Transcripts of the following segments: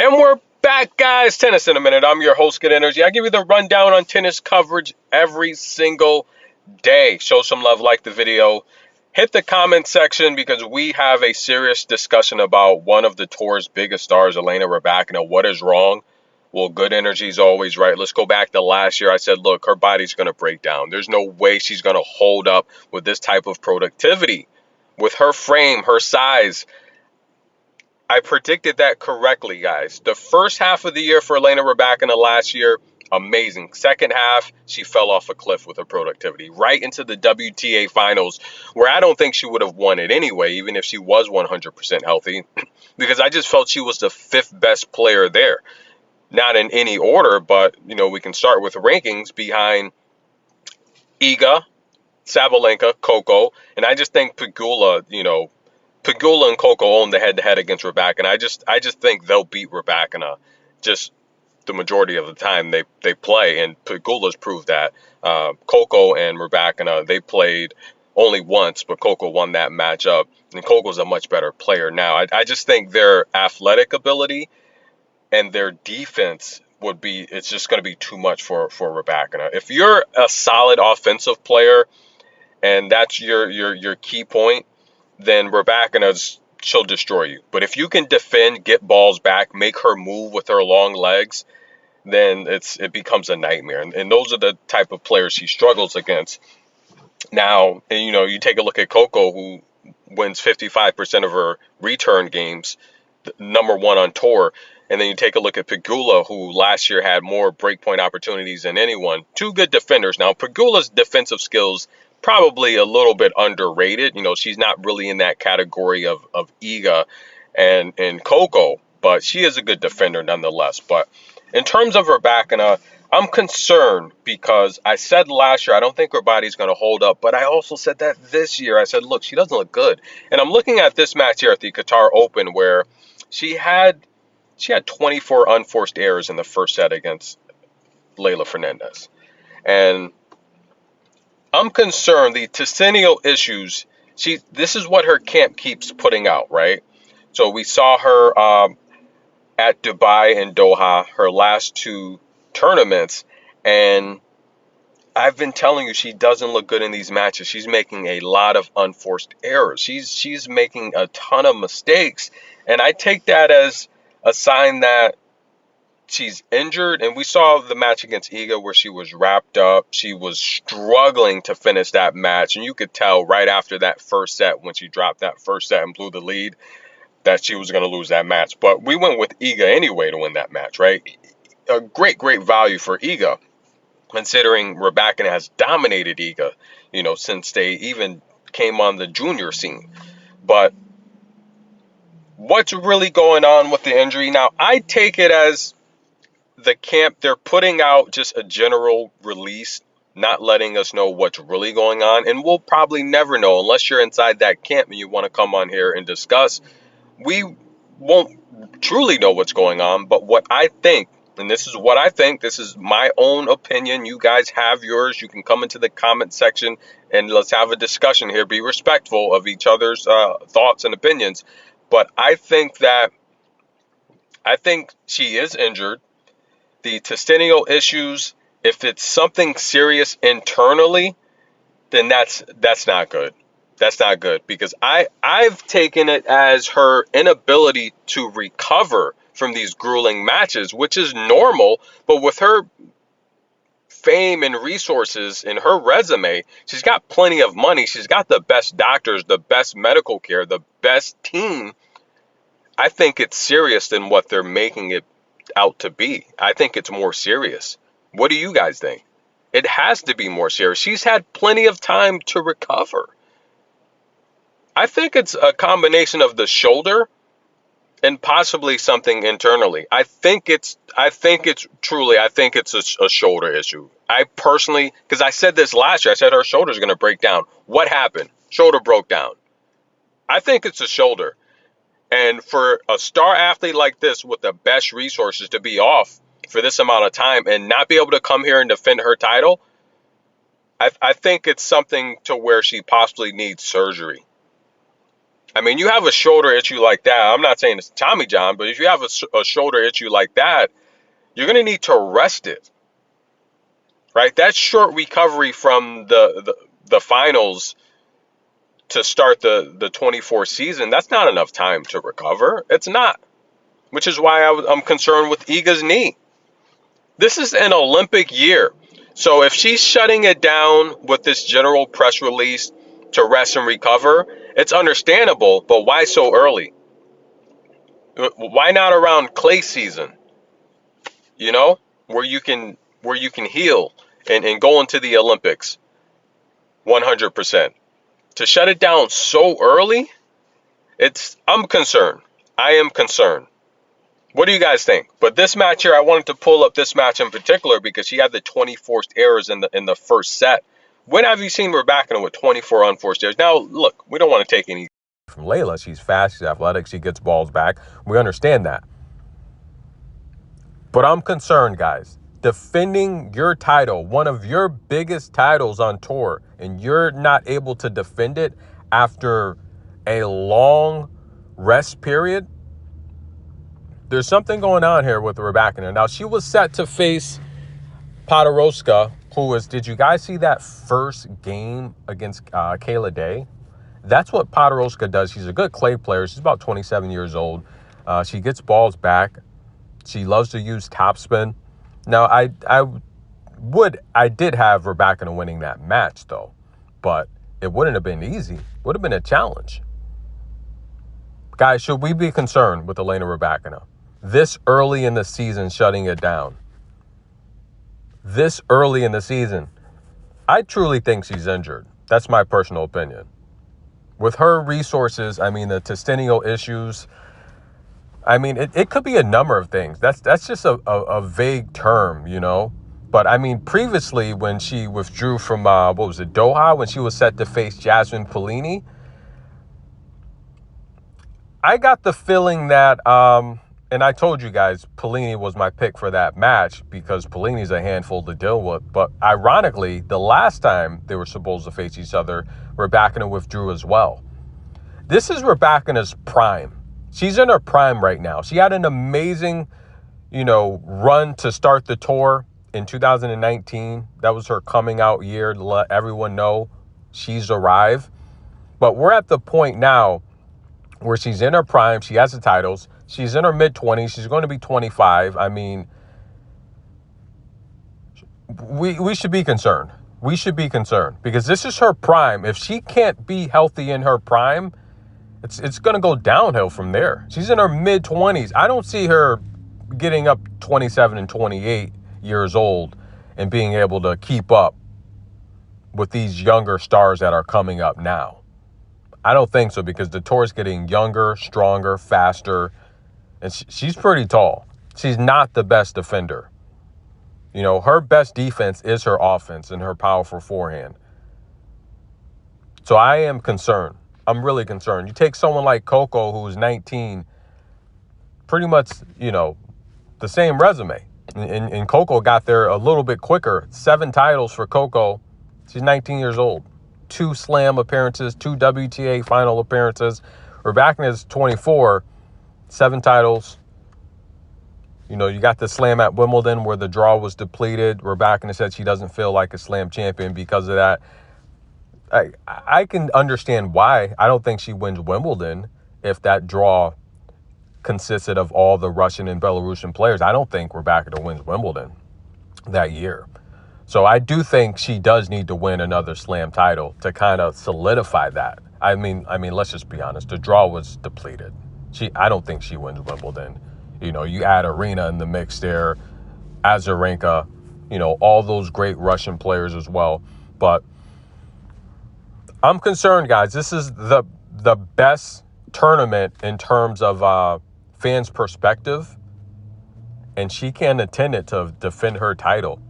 And we're back, guys. Tennis in a minute. I'm your host, Good Energy. I give you the rundown on tennis coverage every single day. Show some love, like the video. Hit the comment section because we have a serious discussion about one of the tour's biggest stars, Elena Rybakina. What is wrong? Well, Good Energy is always right. Let's go back to last year. I said, look, her body's going to break down. There's no way she's going to hold up with this type of productivity. With her frame, her size, I predicted that correctly, guys. The first half of the year for Elena Rybakina last year, amazing. Second half, she fell off a cliff with her productivity, right into the WTA finals, where I don't think she would have won it anyway, even if she was 100% healthy, because I just felt she was the fifth best player there. Not in any order, but, we can start with rankings behind Iga, Sabalenka, Coco, and I just think Pegula and Coco own the head-to-head against Rybakina. I just think they'll beat Rybakina just the majority of the time they play, and Pegula's proved that. Coco and Rybakina, they played only once, but Coco won that matchup, and Coco's a much better player now. I just think their athletic ability and their defense it's just going to be too much for Rybakina. If you're a solid offensive player and that's your key point, then she'll destroy you. But if you can defend, get balls back, make her move with her long legs, then it becomes a nightmare. And those are the type of players she struggles against. Now, you take a look at Coco, who wins 55% of her return games, number one on tour. And then you take a look at Pegula, who last year had more breakpoint opportunities than anyone. Two good defenders. Now, Pegula's defensive skills probably a little bit underrated. She's not really in that category of Iga and Coco, but she is a good defender nonetheless. But in terms of Rybakina, I'm concerned because I said last year I don't think her body's going to hold up, but I also said that this year. I said, look, she doesn't look good. And I'm looking at this match here at the Qatar Open where she had 24 unforced errors in the first set against Leylah Fernandez. And I'm concerned the testinal issues. This is what her camp keeps putting out, right? So we saw her at Dubai and Doha, her last two tournaments, and I've been telling you she doesn't look good in these matches. She's making a lot of unforced errors. She's making a ton of mistakes, and I take that as a sign that she's injured. And we saw the match against Iga where she was wrapped up. She was struggling to finish that match. And you could tell right after that first set, when she dropped that first set and blew the lead, that she was going to lose that match. But we went with Iga anyway to win that match, right? A great value for Iga, considering Rybakina has dominated Iga, since they even came on the junior scene. But what's really going on with the injury? Now, I take it as the camp, they're putting out just a general release, not letting us know what's really going on. And we'll probably never know unless you're inside that camp and you want to come on here and discuss. We won't truly know what's going on. But what I think, and this is what I think, this is my own opinion. You guys have yours. You can come into the comment section and let's have a discussion here. Be respectful of each other's thoughts and opinions. But I think she is injured. The testinal issues, if it's something serious internally, then that's not good. That's not good because I've taken it as her inability to recover from these grueling matches, which is normal. But with her fame and resources in her resume, she's got plenty of money. She's got the best doctors, the best medical care, the best team. I think it's serious than what they're making it out to be. I think it's more serious. What do you guys think? It has to be more serious. She's had plenty of time to recover. I think it's a combination of the shoulder and possibly something internally. I think it's a shoulder issue. I personally, because I said this last year, I said her shoulder's going to break down. What happened? Shoulder broke down. I think it's a shoulder. And for a star athlete like this with the best resources to be off for this amount of time and not be able to come here and defend her title, I think it's something to where she possibly needs surgery. I mean, you have a shoulder issue like that. I'm not saying it's Tommy John, but if you have a shoulder issue like that, you're going to need to rest it, right? That short recovery from the finals to start the 24 season, that's not enough time to recover. It's not, which is why I'm concerned with Iga's knee. This is an Olympic year. So if she's shutting it down with this general press release to rest and recover, it's understandable, but why so early? Why not around clay season? You know, where you can heal and go into the Olympics 100%. To shut it down so early, I'm concerned. I am concerned. What do you guys think? But this match here, I wanted to pull up this match in particular because she had the 20 forced errors in the first set. When have you seen Rybakina with 24 unforced errors? Now, look, we don't want to take any from Layla. She's fast, she's athletic, she gets balls back. We understand that. But I'm concerned, guys. Defending your title, one of your biggest titles on tour, and you're not able to defend it after a long rest period. There's something going on here with Rybakina. Now, she was set to face Podoroska, did you guys see that first game against Kayla Day? That's what Podoroska does. She's a good clay player. She's about 27 years old. She gets balls back. She loves to use topspin. Now, I did have Rybakina winning that match, though. But it wouldn't have been easy. It would have been a challenge. Guys, should we be concerned with Elena Rybakina? This early in the season, shutting it down. This early in the season. I truly think she's injured. That's my personal opinion. With her resources, I mean, the testicular issues, I mean, it could be a number of things. That's just a vague term, you know. But, I mean, previously when she withdrew from, Doha, when she was set to face Jasmine Polini, I got the feeling that, and I told you guys, Polini was my pick for that match because Polini's a handful to deal with. But ironically, the last time they were supposed to face each other, Rybakina withdrew as well. This is Rybakina's prime. She's in her prime right now. She had an amazing, run to start the tour in 2019. That was her coming out year to let everyone know she's arrived. But we're at the point now where she's in her prime. She has the titles. She's in her mid-20s. She's going to be 25. I mean, we should be concerned. We should be concerned because this is her prime. If she can't be healthy in her prime, it's going to go downhill from there. She's in her mid-20s. I don't see her getting up 27 and 28 years old and being able to keep up with these younger stars that are coming up now. I don't think so because the tour is getting younger, stronger, faster, and she's pretty tall. She's not the best defender. Her best defense is her offense and her powerful forehand. So I am concerned. I'm really concerned. You take someone like Coco, who's 19, pretty much, the same resume. And Coco got there a little bit quicker. 7 titles for Coco. She's 19 years old. 2 slam appearances, 2 WTA final appearances. Rybakina is 24, 7 titles. You got the slam at Wimbledon where the draw was depleted. Rybakina said she doesn't feel like a slam champion because of that. I can understand why. I don't think she wins Wimbledon if that draw consisted of all the Russian and Belarusian players. I don't think Rybakina wins Wimbledon that year. So I do think she does need to win another slam title to kind of solidify that. I mean, let's just be honest. The draw was depleted. I don't think she wins Wimbledon. You add Arena in the mix there, Azarenka, all those great Russian players as well. But I'm concerned, guys. This is the best tournament in terms of fans' perspective, and she can't attend it to defend her title.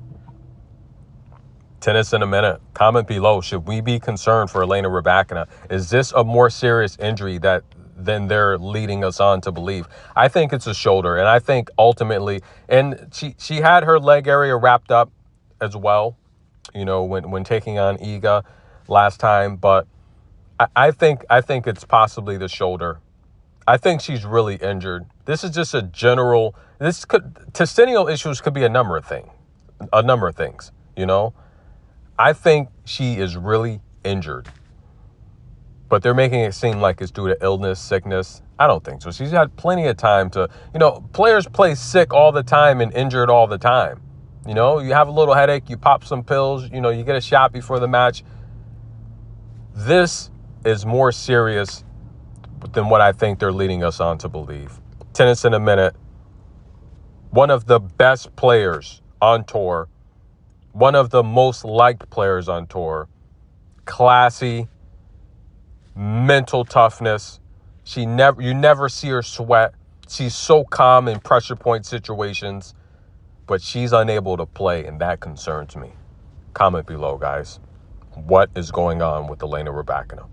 Tennis in a minute. Comment below. Should we be concerned for Elena Rybakina? Is this a more serious injury than they're leading us on to believe? I think it's a shoulder, and I think ultimately, and she had her leg area wrapped up as well, when taking on Iga last time, but I think it's possibly the shoulder. I think she's really injured. This is just a general. Testicular issues could be a number of things. You know, I think she is really injured, but they're making it seem like it's due to illness, sickness. I don't think so. She's had plenty of time to. Players play sick all the time and injured all the time. You have a little headache, you pop some pills. You get a shot before the match. This is more serious than what I think they're leading us on to believe. Tennis in a Minute, one of the best players on tour, one of the most liked players on tour, classy, mental toughness. You never see her sweat. She's so calm in pressure point situations, but she's unable to play, and that concerns me. Comment below, guys. What is going on with Elena Rybakina?